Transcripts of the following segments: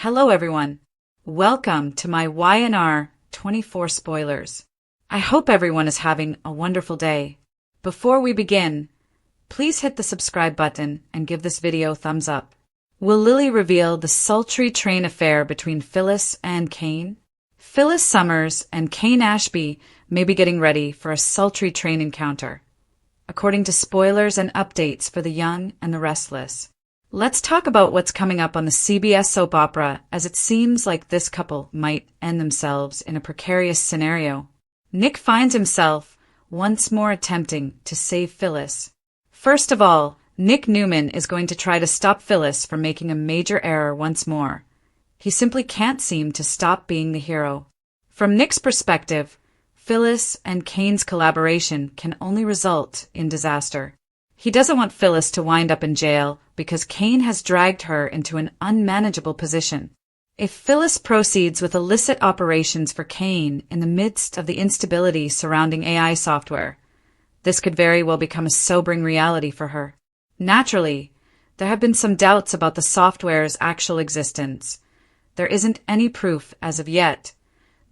Hello everyone. Welcome to my YNR 24 spoilers. I hope everyone is having a wonderful day. Before we begin, please hit the subscribe button and give this video a thumbs up. Will Lily reveal the sultry train affair between Phyllis and Kane? Phyllis Summers and Kane Ashby may be getting ready for a sultry train encounter, according to spoilers and updates for the young and the restless. Let's talk about what's coming up on the CBS soap opera, as it seems like this couple might end themselves in a precarious scenario. Nick finds himself once more attempting to save Phyllis. First of all, Nick Newman is going to try to stop Phyllis from making a major error once more. He simply can't seem to stop being the hero. From Nick's perspective, Phyllis and Kane's collaboration can only result in disaster. He doesn't want Phyllis to wind up in jail because Kane has dragged her into an unmanageable position. If Phyllis proceeds with illicit operations for Kane in the midst of the instability surrounding AI software, this could very well become a sobering reality for her. Naturally, there have been some doubts about the software's actual existence. There isn't any proof as of yet,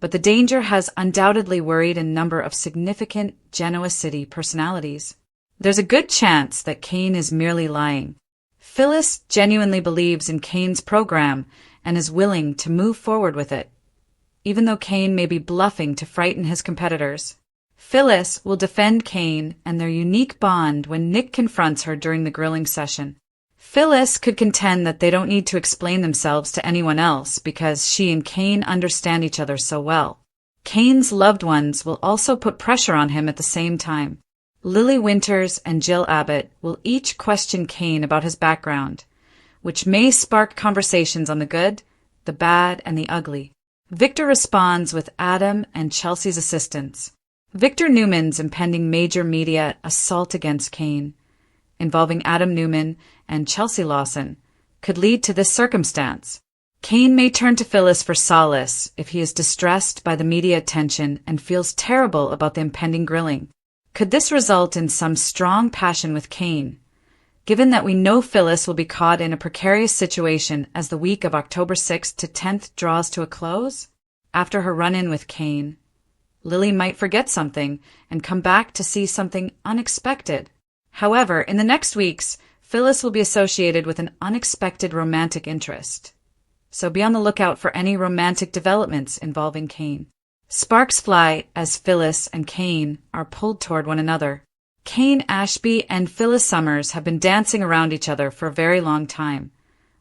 but the danger has undoubtedly worried a number of significant Genoa City personalities. There's a good chance that Kane is merely lying. Phyllis genuinely believes in Kane's program and is willing to move forward with it, even though Kane may be bluffing to frighten his competitors. Phyllis will defend Kane and their unique bond when Nick confronts her during the grilling session. Phyllis could contend that they don't need to explain themselves to anyone else because she and Kane understand each other so well. Kane's loved ones will also put pressure on him at the same time. Lily Winters and Jill Abbott will each question Kane about his background, which may spark conversations on the good, the bad, and the ugly. Victor responds with Adam and Chelsea's assistance. Victor Newman's impending major media assault against Kane, involving Adam Newman and Chelsea Lawson, could lead to this circumstance. Kane may turn to Phyllis for solace if he is distressed by the media attention and feels terrible about the impending grilling. Could this result in some strong passion with Kane, given that we know Phyllis will be caught in a precarious situation as the week of October 6th to 10th draws to a close? After her run-in with Kane, Lily might forget something and come back to see something unexpected. However, in the next weeks, Phyllis will be associated with an unexpected romantic interest. So be on the lookout for any romantic developments involving Kane. Sparks fly as Phyllis and Kane are pulled toward one another. Kane Ashby and Phyllis Summers have been dancing around each other for a very long time,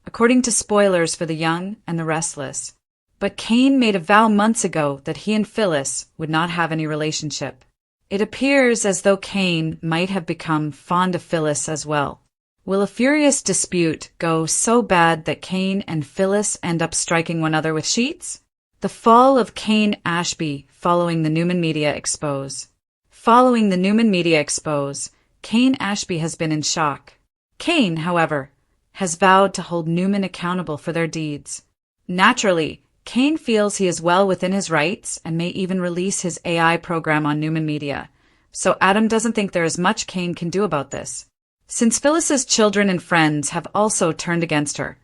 according to spoilers for the young and the restless. But Kane made a vow months ago that he and Phyllis would not have any relationship. It appears as though Kane might have become fond of Phyllis as well. Will a furious dispute go so bad that Kane and Phyllis end up striking one another with sheets? The fall of Kane Ashby following the Newman Media expose. Following the Newman Media expose, Kane Ashby has been in shock. Kane, however, has vowed to hold Newman accountable for their deeds. Naturally, Kane feels he is well within his rights and may even release his AI program on Newman Media, so Adam doesn't think there is much Kane can do about this. Since Phyllis's children and friends have also turned against her,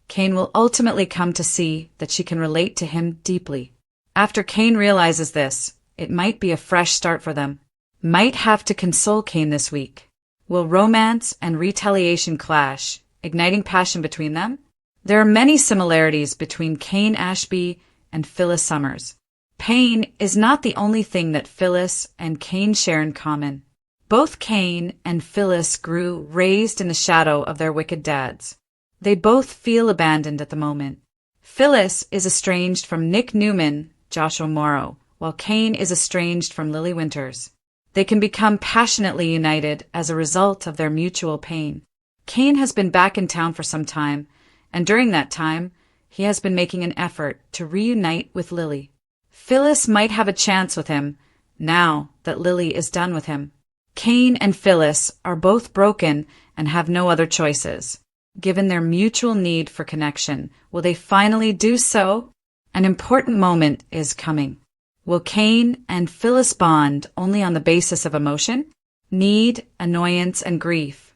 Kane will ultimately come to see that she can relate to him deeply. After Kane realizes this, it might be a fresh start for them. Might have to console Kane this week. Will romance and retaliation clash, igniting passion between them? There are many similarities between Kane Ashby and Phyllis Summers. Pain is not the only thing that Phyllis and Kane share in common. Both Kane and Phyllis grew raised in the shadow of their wicked dads. They both feel abandoned at the moment. Phyllis is estranged from Nick Newman, Joshua Morrow, while Kane is estranged from Lily Winters. They can become passionately united as a result of their mutual pain. Kane has been back in town for some time, and during that time, he has been making an effort to reunite with Lily. Phyllis might have a chance with him, now that Lily is done with him. Kane and Phyllis are both broken and have no other choices. Given their mutual need for connection, will they finally do so? An important moment is coming. Will Kane and Phyllis bond only on the basis of emotion, need, annoyance, and grief?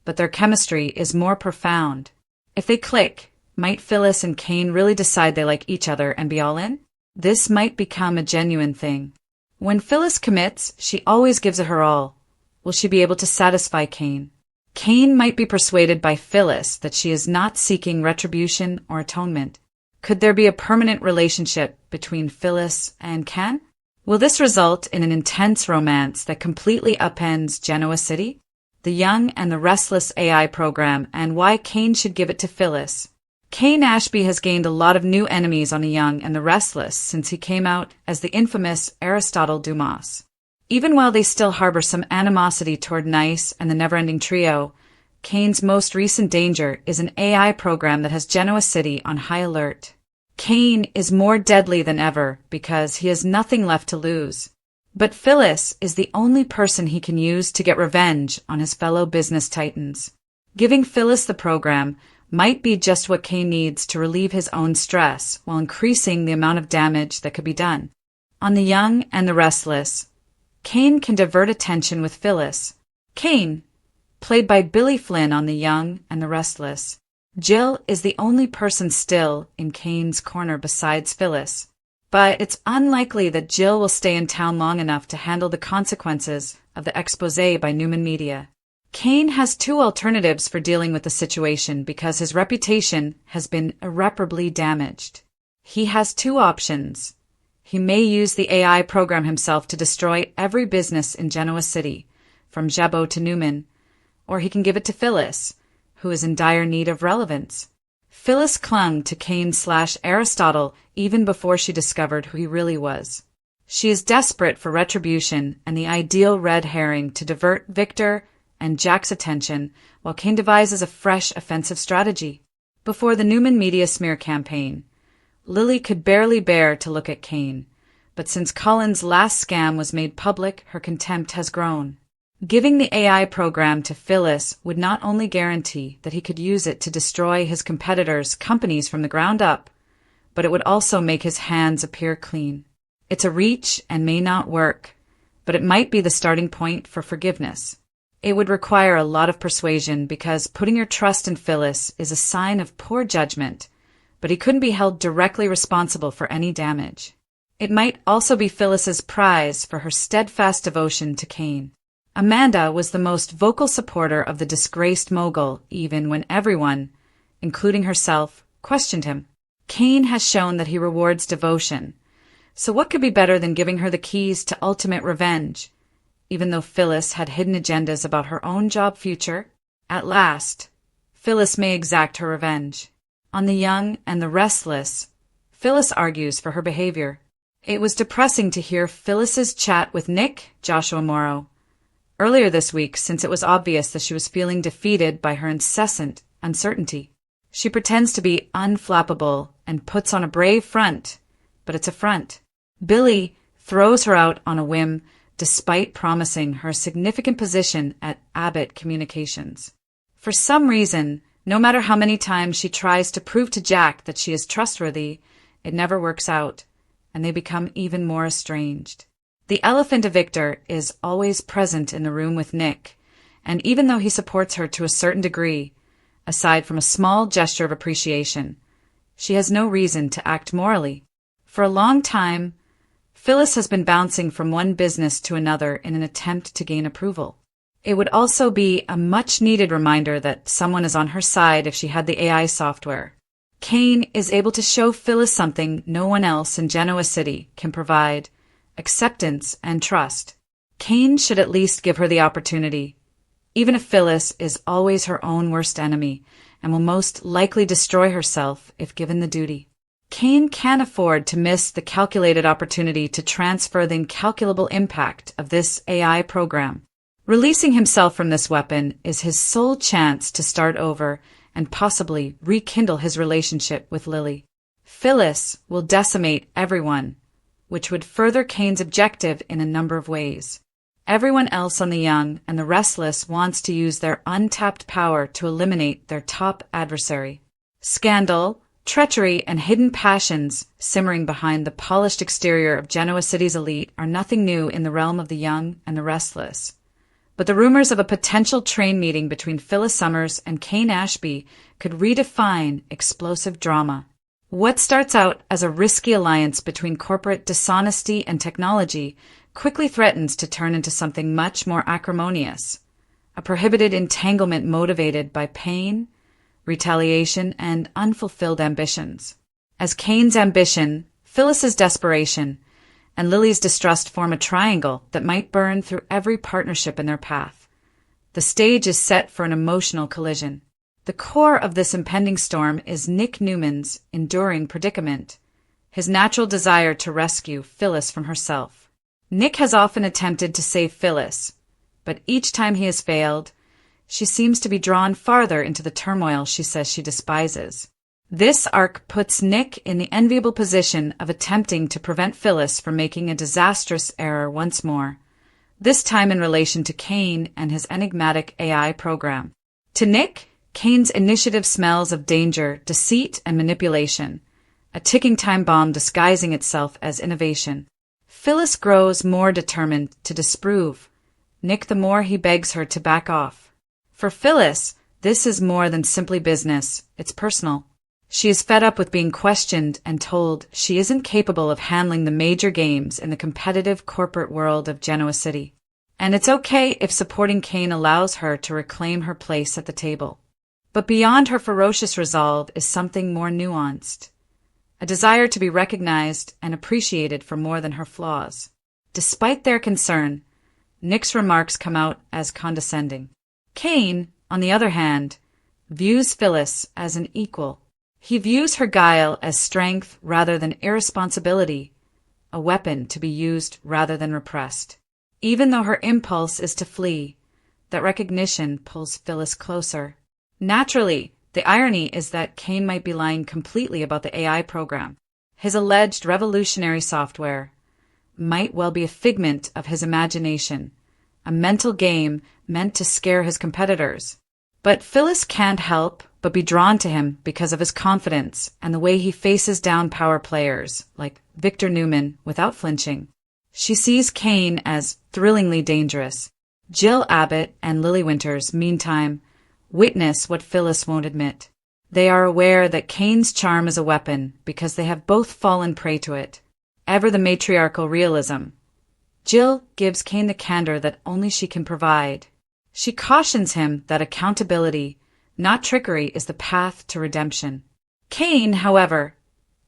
But their chemistry is more profound. If they click, Might Phyllis and Kane really decide they like each other and be all in? This might become a genuine thing. When Phyllis commits, she always gives it her all. Will she be able to satisfy Kane? Kane might be persuaded by Phyllis that she is not seeking retribution or atonement. Could there be a permanent relationship between Phyllis and Kane? Will this result in an intense romance that completely upends Genoa City? The Young and the Restless AI program and why Kane should give it to Phyllis. Kane Ashby has gained a lot of new enemies on The Young and the Restless since he came out as the infamous Aristotle Dumas. Even while they still harbor some animosity toward Nice and the Neverending Trio, Kane's most recent danger is an AI program that has Genoa City on high alert. Kane is more deadly than ever because he has nothing left to lose. But Phyllis is the only person he can use to get revenge on his fellow business titans. Giving Phyllis the program might be just what Kane needs to relieve his own stress while increasing the amount of damage that could be done. On The Young and the Restless, Kane can divert attention with Phyllis. Kane, played by Billy Flynn on The Young and the Restless. Jill is the only person still in Kane's corner besides Phyllis. But it's unlikely that Jill will stay in town long enough to handle the consequences of the exposé by Newman Media. Kane has two alternatives for dealing with the situation because his reputation has been irreparably damaged. He has two options. He may use the AI program himself to destroy every business in Genoa City, from Jabot to Newman, or he can give it to Phyllis, who is in dire need of relevance. Phyllis clung to Kane/Aristotle even before she discovered who he really was. She is desperate for retribution and the ideal red herring to divert Victor and Jack's attention while Kane devises a fresh offensive strategy. Before the Newman Media smear campaign, Lily could barely bear to look at Kane, but since Cullen's last scam was made public, her contempt has grown. Giving the AI program to Phyllis would not only guarantee that he could use it to destroy his competitors' companies from the ground up, but it would also make his hands appear clean. It's a reach and may not work, but it might be the starting point for forgiveness. It would require a lot of persuasion because putting your trust in Phyllis is a sign of poor judgment, but he couldn't be held directly responsible for any damage. It might also be Phyllis's prize for her steadfast devotion to Kane. Amanda was the most vocal supporter of the disgraced mogul even when everyone, including herself, questioned him. Kane has shown that he rewards devotion, so what could be better than giving her the keys to ultimate revenge? Even though Phyllis had hidden agendas about her own job future, at last, Phyllis may exact her revenge. On The Young and the Restless, Phyllis argues for her behavior. It was depressing to hear Phyllis's chat with Nick Joshua Morrow earlier this week since it was obvious that she was feeling defeated by her incessant uncertainty. She pretends to be unflappable and puts on a brave front, but it's a front. Billy throws her out on a whim despite promising her a significant position at Abbott Communications. For some reason, no matter how many times she tries to prove to Jack that she is trustworthy, it never works out, and they become even more estranged. The elephant of Victor is always present in the room with Nick, and even though he supports her to a certain degree, aside from a small gesture of appreciation, she has no reason to act morally. For a long time, Phyllis has been bouncing from one business to another in an attempt to gain approval. It would also be a much-needed reminder that someone is on her side if she had the AI software. Kane is able to show Phyllis something no one else in Genoa City can provide: acceptance and trust. Kane should at least give her the opportunity, even if Phyllis is always her own worst enemy and will most likely destroy herself if given the duty. Kane can't afford to miss the calculated opportunity to transfer the incalculable impact of this AI program. Releasing himself from this weapon is his sole chance to start over and possibly rekindle his relationship with Lily. Phyllis will decimate everyone, which would further Kane's objective in a number of ways. Everyone else on The Young and the Restless wants to use their untapped power to eliminate their top adversary. Scandal, treachery, and hidden passions simmering behind the polished exterior of Genoa City's elite are nothing new in the realm of The Young and the Restless. But the rumors of a potential train meeting between Phyllis Summers and Kane Ashby could redefine explosive drama. What starts out as a risky alliance between corporate dishonesty and technology quickly threatens to turn into something much more acrimonious, a prohibited entanglement motivated by pain, retaliation, and unfulfilled ambitions. As Kane's ambition, Phyllis's desperation, and Lily's distrust form a triangle that might burn through every partnership in their path. The stage is set for an emotional collision. The core of this impending storm is Nick Newman's enduring predicament, his natural desire to rescue Phyllis from herself. Nick has often attempted to save Phyllis, but each time he has failed, she seems to be drawn farther into the turmoil she says she despises. This arc puts Nick in the enviable position of attempting to prevent Phyllis from making a disastrous error once more, this time in relation to Kane and his enigmatic AI program. To Nick, Kane's initiative smells of danger, deceit, and manipulation, a ticking time bomb disguising itself as innovation. Phyllis grows more determined to disprove Nick the more he begs her to back off. For Phyllis, this is more than simply business, it's personal. She is fed up with being questioned and told she isn't capable of handling the major games in the competitive corporate world of Genoa City. And it's okay if supporting Kane allows her to reclaim her place at the table. But beyond her ferocious resolve is something more nuanced, a desire to be recognized and appreciated for more than her flaws. Despite their concern, Nick's remarks come out as condescending. Kane, on the other hand, views Phyllis as an equal. He views her guile as strength rather than irresponsibility, a weapon to be used rather than repressed. Even though her impulse is to flee, that recognition pulls Phyllis closer. Naturally, the irony is that Kane might be lying completely about the AI program. His alleged revolutionary software might well be a figment of his imagination, a mental game meant to scare his competitors. But Phyllis can't help but be drawn to him because of his confidence and the way he faces down power players like Victor Newman without flinching. She sees Kane as thrillingly dangerous. Jill Abbott and Lily Winters, meantime, witness what Phyllis won't admit. They are aware that Kane's charm is a weapon because they have both fallen prey to it. Ever the matriarchal realism, Jill gives Kane the candor that only she can provide. She cautions him that accountability, not trickery, is the path to redemption. Kane, however,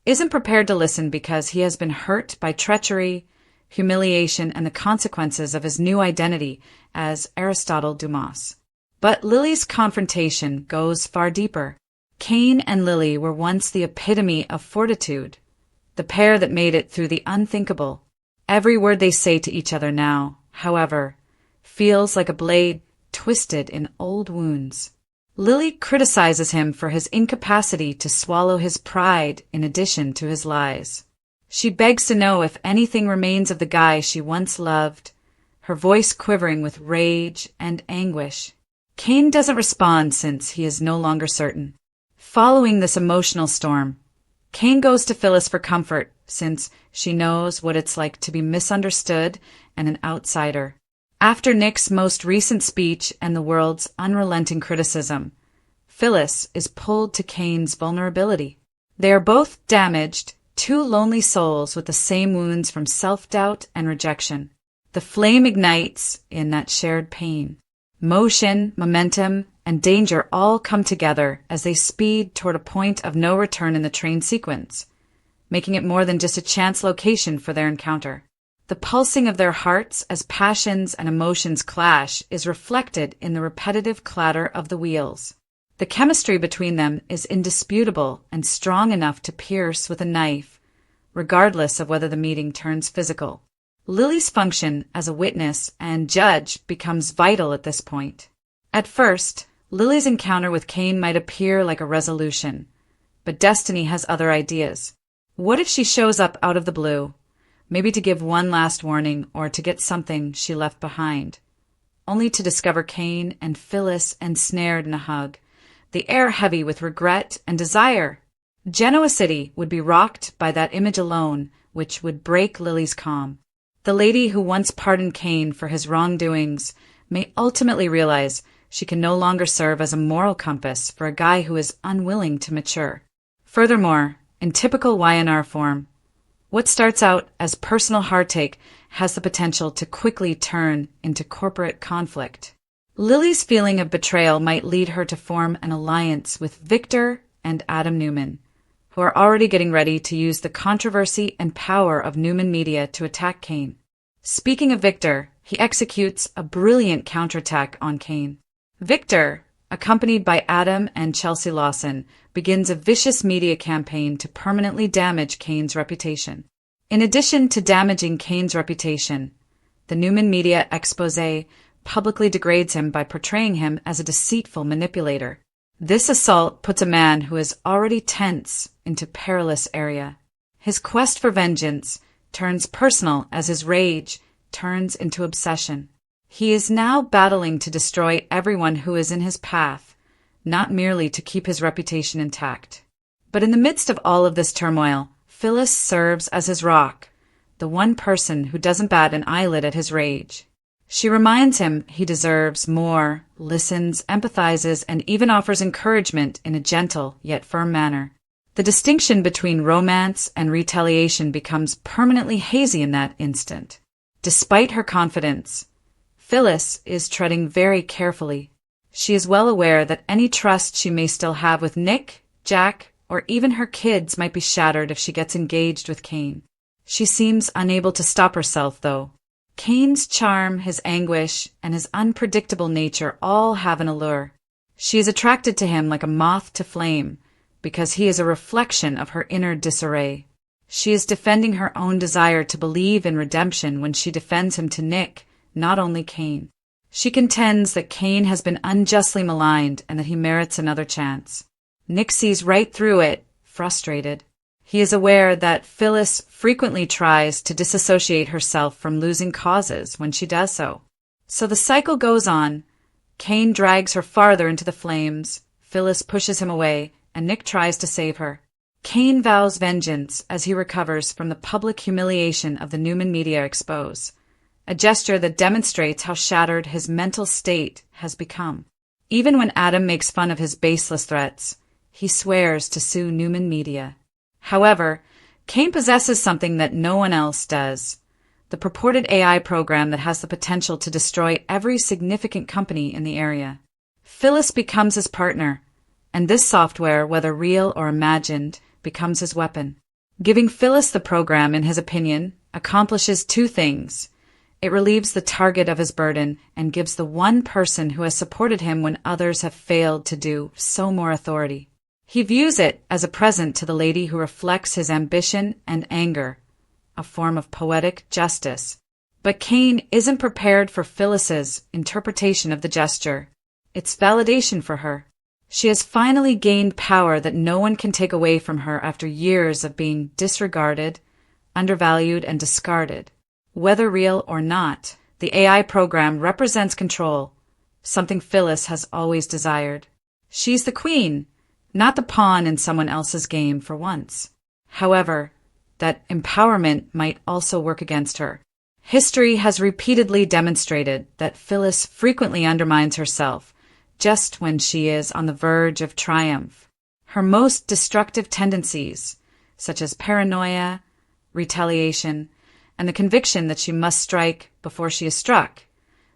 isn't prepared to listen because he has been hurt by treachery, humiliation, and the consequences of his new identity as Aristotle Dumas. But Lily's confrontation goes far deeper. Kane and Lily were once the epitome of fortitude, the pair that made it through the unthinkable. Every word they say to each other now, however, feels like a blade twisted in old wounds. Lily criticizes him for his incapacity to swallow his pride in addition to his lies. She begs to know if anything remains of the guy she once loved, her voice quivering with rage and anguish. Kane doesn't respond since he is no longer certain. Following this emotional storm, Kane goes to Phyllis for comfort since she knows what it's like to be misunderstood and an outsider. After Nick's most recent speech and the world's unrelenting criticism, Phyllis is pulled to Kane's vulnerability. They are both damaged, two lonely souls with the same wounds from self-doubt and rejection. The flame ignites in that shared pain. Motion, momentum, and danger all come together as they speed toward a point of no return in the train sequence, making it more than just a chance location for their encounter. The pulsing of their hearts as passions and emotions clash is reflected in the repetitive clatter of the wheels. The chemistry between them is indisputable and strong enough to pierce with a knife, regardless of whether the meeting turns physical. Lily's function as a witness and judge becomes vital at this point. At first, Lily's encounter with Kane might appear like a resolution, but destiny has other ideas. What if she shows up out of the blue? Maybe to give one last warning or to get something she left behind, only to discover Kane and Phyllis ensnared in a hug, the air heavy with regret and desire. Genoa City would be rocked by that image alone, which would break Lily's calm. The lady who once pardoned Kane for his wrongdoings may ultimately realize she can no longer serve as a moral compass for a guy who is unwilling to mature. Furthermore, in typical YNR form, what starts out as personal heartache has the potential to quickly turn into corporate conflict. Lily's feeling of betrayal might lead her to form an alliance with Victor and Adam Newman, who are already getting ready to use the controversy and power of Newman Media to attack Kane. Speaking of Victor, he executes a brilliant counterattack on Kane. Victor, accompanied by Adam and Chelsea Lawson, begins a vicious media campaign to permanently damage Kane's reputation. In addition to damaging Kane's reputation, the Newman Media expose publicly degrades him by portraying him as a deceitful manipulator. This assault puts a man who is already tense into perilous area. His quest for vengeance turns personal as his rage turns into obsession. He is now battling to destroy everyone who is in his path, not merely to keep his reputation intact. But in the midst of all of this turmoil, Phyllis serves as his rock, the one person who doesn't bat an eyelid at his rage. She reminds him he deserves more, listens, empathizes, and even offers encouragement in a gentle yet firm manner. The distinction between romance and retaliation becomes permanently hazy in that instant. Despite her confidence, Phyllis is treading very carefully. She is well aware that any trust she may still have with Nick, Jack, or even her kids might be shattered if she gets engaged with Kane. She seems unable to stop herself, though. Kane's charm, his anguish, and his unpredictable nature all have an allure. She is attracted to him like a moth to flame, because he is a reflection of her inner disarray. She is defending her own desire to believe in redemption when she defends him to Nick, not only Kane. She contends that Kane has been unjustly maligned and that he merits another chance. Nick sees right through it, frustrated. He is aware that Phyllis frequently tries to disassociate herself from losing causes when she does so. So the cycle goes on. Kane drags her farther into the flames, Phyllis pushes him away, and Nick tries to save her. Kane vows vengeance as he recovers from the public humiliation of the Newman Media expose, a gesture that demonstrates how shattered his mental state has become. Even when Adam makes fun of his baseless threats, he swears to sue Newman Media. However, Kane possesses something that no one else does, the purported AI program that has the potential to destroy every significant company in the area. Phyllis becomes his partner, and this software, whether real or imagined, becomes his weapon. Giving Phyllis the program, in his opinion, accomplishes two things. It relieves the target of his burden and gives the one person who has supported him when others have failed to do so more authority. He views it as a present to the lady who reflects his ambition and anger, a form of poetic justice. But Kane isn't prepared for Phyllis's interpretation of the gesture. It's validation for her. She has finally gained power that no one can take away from her after years of being disregarded, undervalued, and discarded. Whether real or not, the AI program represents control, something Phyllis has always desired. She's the queen, not the pawn in someone else's game for once. However, that empowerment might also work against her. History has repeatedly demonstrated that Phyllis frequently undermines herself just when she is on the verge of triumph. Her most destructive tendencies, such as paranoia, retaliation, and the conviction that she must strike before she is struck,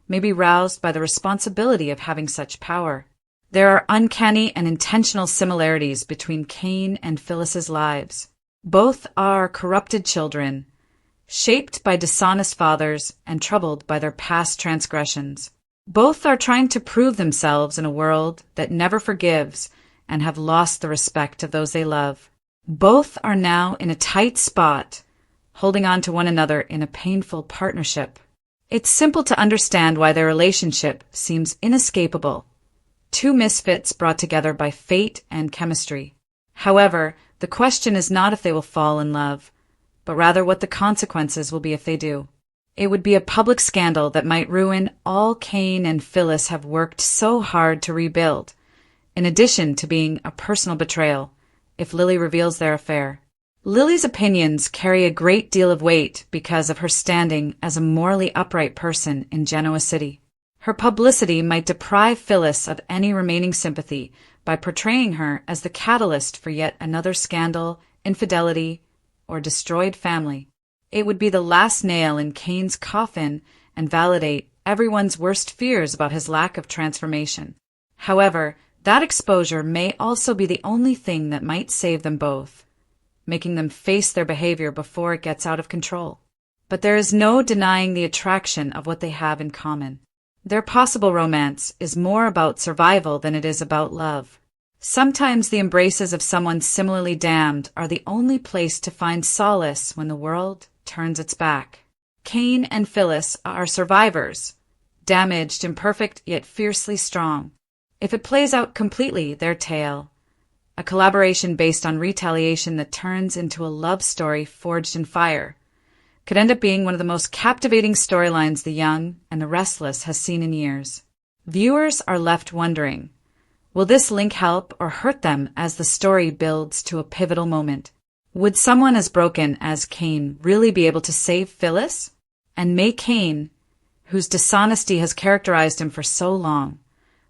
may be roused by the responsibility of having such power. There are uncanny and intentional similarities between Kane and Phyllis's lives. Both are corrupted children, shaped by dishonest fathers and troubled by their past transgressions. Both are trying to prove themselves in a world that never forgives and have lost the respect of those they love. Both are now in a tight spot, holding on to one another in a painful partnership. It's simple to understand why their relationship seems inescapable. Two misfits brought together by fate and chemistry. However, the question is not if they will fall in love, but rather what the consequences will be if they do. It would be a public scandal that might ruin all Kane and Phyllis have worked so hard to rebuild, in addition to being a personal betrayal, if Lily reveals their affair. Lily's opinions carry a great deal of weight because of her standing as a morally upright person in Genoa City. Her publicity might deprive Phyllis of any remaining sympathy by portraying her as the catalyst for yet another scandal, infidelity, or destroyed family. It would be the last nail in Cain's coffin and validate everyone's worst fears about his lack of transformation. However, that exposure may also be the only thing that might save them both, making them face their behavior before it gets out of control. But there is no denying the attraction of what they have in common. Their possible romance is more about survival than it is about love. Sometimes the embraces of someone similarly damned are the only place to find solace when the world turns its back. Cain and Phyllis are survivors, damaged, imperfect, yet fiercely strong. If it plays out completely, their tale, a collaboration based on retaliation that turns into a love story forged in fire, could end up being one of the most captivating storylines the young and the restless has seen in years. Viewers are left wondering, will this link help or hurt them as the story builds to a pivotal moment? Would someone as broken as Cain really be able to save Phyllis? And may Cain, whose dishonesty has characterized him for so long,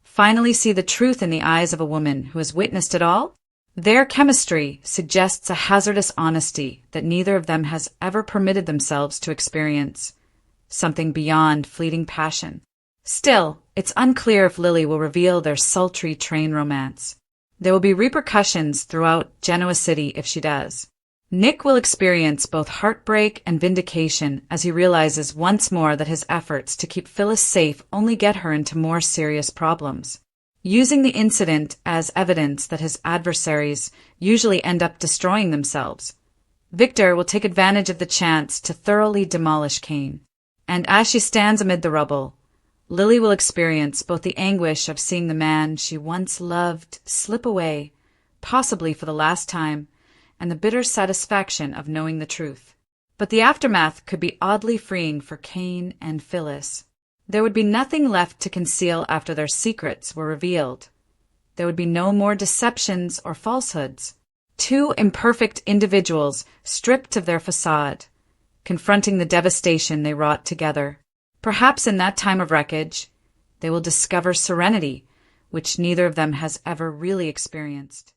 finally see the truth in the eyes of a woman who has witnessed it all? Their chemistry suggests a hazardous honesty that neither of them has ever permitted themselves to experience, something beyond fleeting passion. Still, it's unclear if Lily will reveal their sultry train romance. There will be repercussions throughout Genoa City if she does. Nick will experience both heartbreak and vindication as he realizes once more that his efforts to keep Phyllis safe only get her into more serious problems. Using the incident as evidence that his adversaries usually end up destroying themselves, Victor will take advantage of the chance to thoroughly demolish Cain. And as she stands amid the rubble, Lily will experience both the anguish of seeing the man she once loved slip away, possibly for the last time, and the bitter satisfaction of knowing the truth. But the aftermath could be oddly freeing for Cain and Phyllis. There would be nothing left to conceal after their secrets were revealed. There would be no more deceptions or falsehoods. Two imperfect individuals stripped of their facade, confronting the devastation they wrought together. Perhaps in that time of wreckage, they will discover serenity, which neither of them has ever really experienced.